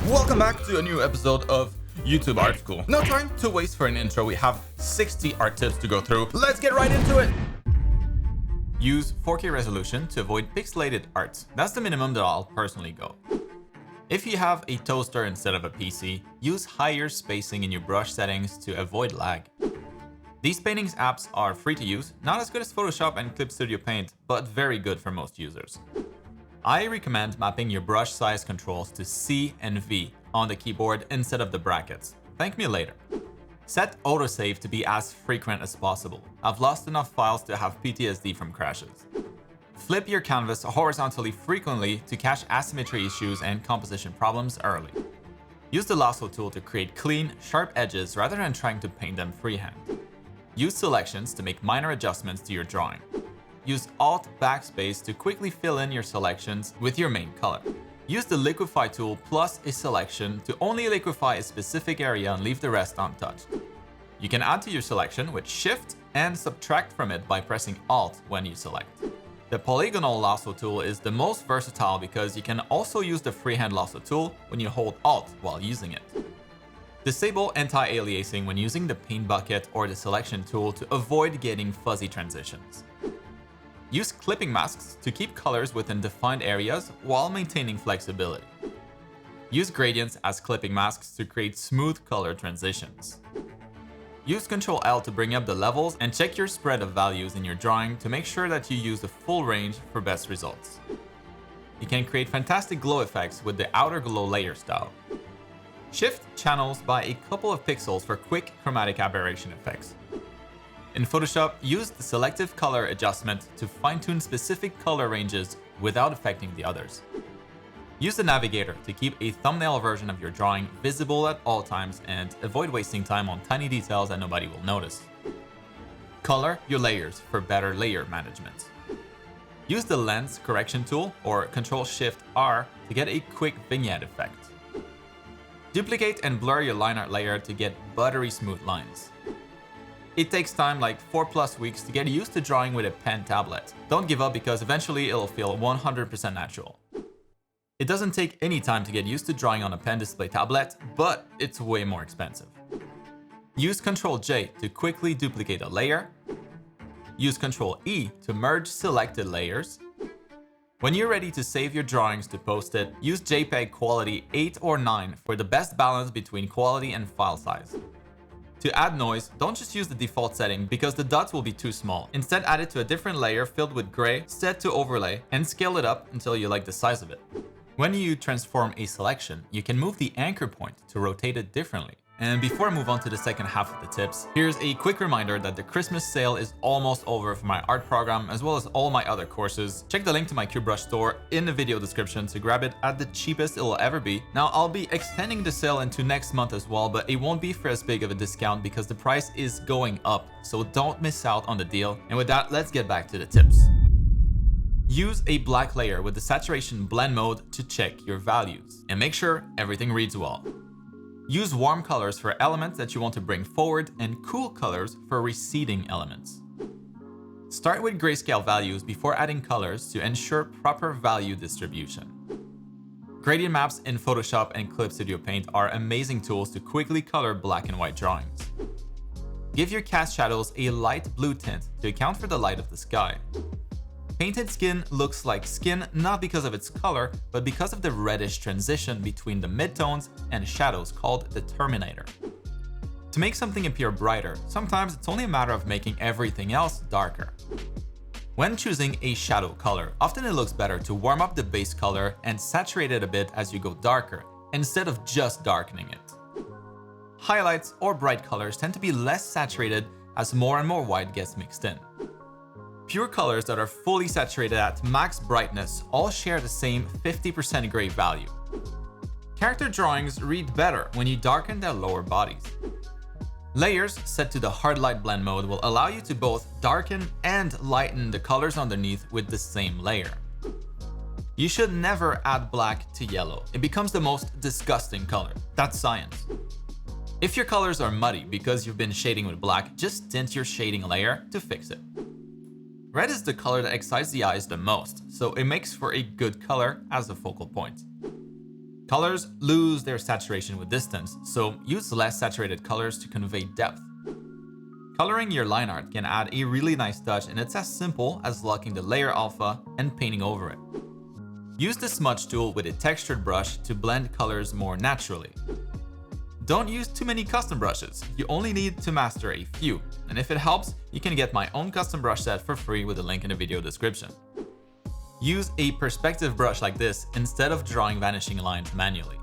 Welcome back to a new episode of YouTube Art School. No time to waste for an intro. We have 60 art tips to go through. Let's get right into it. Use 4K resolution to avoid pixelated art. That's the minimum that I'll personally go. If you have a toaster instead of a PC, use higher spacing in your brush settings to avoid lag. These paintings apps are free to use, not as good as Photoshop and Clip Studio Paint, but very good for most users. I recommend mapping your brush size controls to C and V on the keyboard instead of the brackets. Thank me later. Set autosave to be as frequent as possible. I've lost enough files to have PTSD from crashes. Flip your canvas horizontally frequently to catch asymmetry issues and composition problems early. Use the lasso tool to create clean, sharp edges rather than trying to paint them freehand. Use selections to make minor adjustments to your drawing. Use Alt Backspace to quickly fill in your selections with your main color. Use the Liquify tool plus a selection to only liquefy a specific area and leave the rest untouched. You can add to your selection with Shift and subtract from it by pressing Alt when you select. The polygonal lasso tool is the most versatile because you can also use the freehand lasso tool when you hold Alt while using it. Disable anti-aliasing when using the paint bucket or the selection tool to avoid getting fuzzy transitions. Use clipping masks to keep colors within defined areas while maintaining flexibility. Use gradients as clipping masks to create smooth color transitions. Use Ctrl-L to bring up the levels and check your spread of values in your drawing to make sure that you use the full range for best results. You can create fantastic glow effects with the outer glow layer style. Shift channels by a couple of pixels for quick chromatic aberration effects. In Photoshop, use the selective color adjustment to fine-tune specific color ranges without affecting the others. Use the navigator to keep a thumbnail version of your drawing visible at all times and avoid wasting time on tiny details that nobody will notice. Color your layers for better layer management. Use the lens correction tool or Ctrl-Shift-R to get a quick vignette effect. Duplicate and blur your line art layer to get buttery smooth lines. It takes time, like 4+ weeks, to get used to drawing with a pen tablet. Don't give up because eventually it'll feel 100% natural. It doesn't take any time to get used to drawing on a pen display tablet, but it's way more expensive. Use Ctrl-J to quickly duplicate a layer. Use Ctrl-E to merge selected layers. When you're ready to save your drawings to post it, use JPEG quality 8 or 9 for the best balance between quality and file size. To add noise, don't just use the default setting because the dots will be too small. Instead, add it to a different layer filled with gray, set to overlay, and scale it up until you like the size of it. When you transform a selection, you can move the anchor point to rotate it differently. And before I move on to the second half of the tips, here's a quick reminder that the Christmas sale is almost over for my art program as well as all my other courses. Check the link to my QBrush store in the video description to grab it at the cheapest it will ever be. Now, I'll be extending the sale into next month as well, but it won't be for as big of a discount because the price is going up, so don't miss out on the deal. And with that, let's get back to the tips. Use a black layer with the saturation blend mode to check your values and make sure everything reads well. Use warm colors for elements that you want to bring forward and cool colors for receding elements. Start with grayscale values before adding colors to ensure proper value distribution. Gradient maps in Photoshop and Clip Studio Paint are amazing tools to quickly color black and white drawings. Give your cast shadows a light blue tint to account for the light of the sky. Painted skin looks like skin not because of its color, but because of the reddish transition between the midtones and shadows called the terminator. To make something appear brighter, sometimes it's only a matter of making everything else darker. When choosing a shadow color, often it looks better to warm up the base color and saturate it a bit as you go darker, instead of just darkening it. Highlights or bright colors tend to be less saturated as more and more white gets mixed in. Pure colors that are fully saturated at max brightness all share the same 50% gray value. Character drawings read better when you darken their lower bodies. Layers set to the hard light blend mode will allow you to both darken and lighten the colors underneath with the same layer. You should never add black to yellow. It becomes the most disgusting color. That's science. If your colors are muddy because you've been shading with black, just tint your shading layer to fix it. Red is the color that excites the eyes the most, so it makes for a good color as a focal point. Colors lose their saturation with distance, so use less saturated colors to convey depth. Coloring your line art can add a really nice touch, and it's as simple as locking the layer alpha and painting over it. Use the smudge tool with a textured brush to blend colors more naturally. Don't use too many custom brushes, you only need to master a few, and if it helps, you can get my own custom brush set for free with a link in the video description. Use a perspective brush like this instead of drawing vanishing lines manually.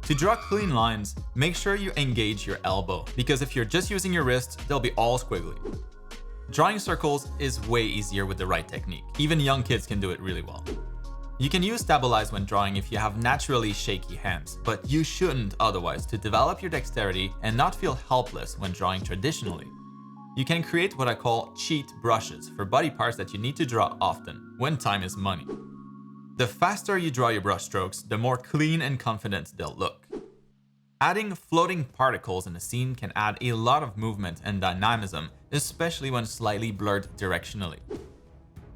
To draw clean lines, make sure you engage your elbow, because if you're just using your wrist, they'll be all squiggly. Drawing circles is way easier with the right technique. Even young kids can do it really well. You can use stabilize when drawing if you have naturally shaky hands, but you shouldn't otherwise to develop your dexterity and not feel helpless when drawing traditionally. You can create what I call cheat brushes for body parts that you need to draw often, when time is money. The faster you draw your brush strokes, the more clean and confident they'll look. Adding floating particles in a scene can add a lot of movement and dynamism, especially when slightly blurred directionally.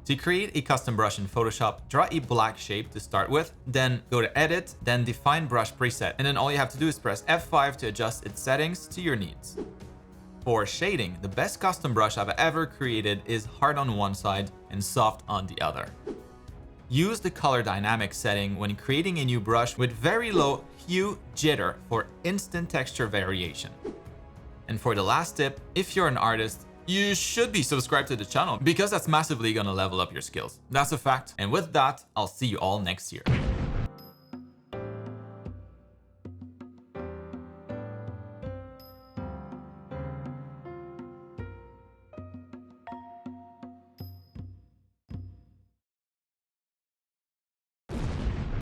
To create a custom brush in Photoshop, draw a black shape to start with, then go to Edit, then Define Brush Preset, and then all you have to do is press F5 to adjust its settings to your needs. For shading, the best custom brush I've ever created is hard on one side and soft on the other. Use the color dynamic setting when creating a new brush with very low hue jitter for instant texture variation. And for the last tip, if you're an artist, you should be subscribed to the channel because that's massively gonna level up your skills. That's a fact. And with that, I'll see you all next year.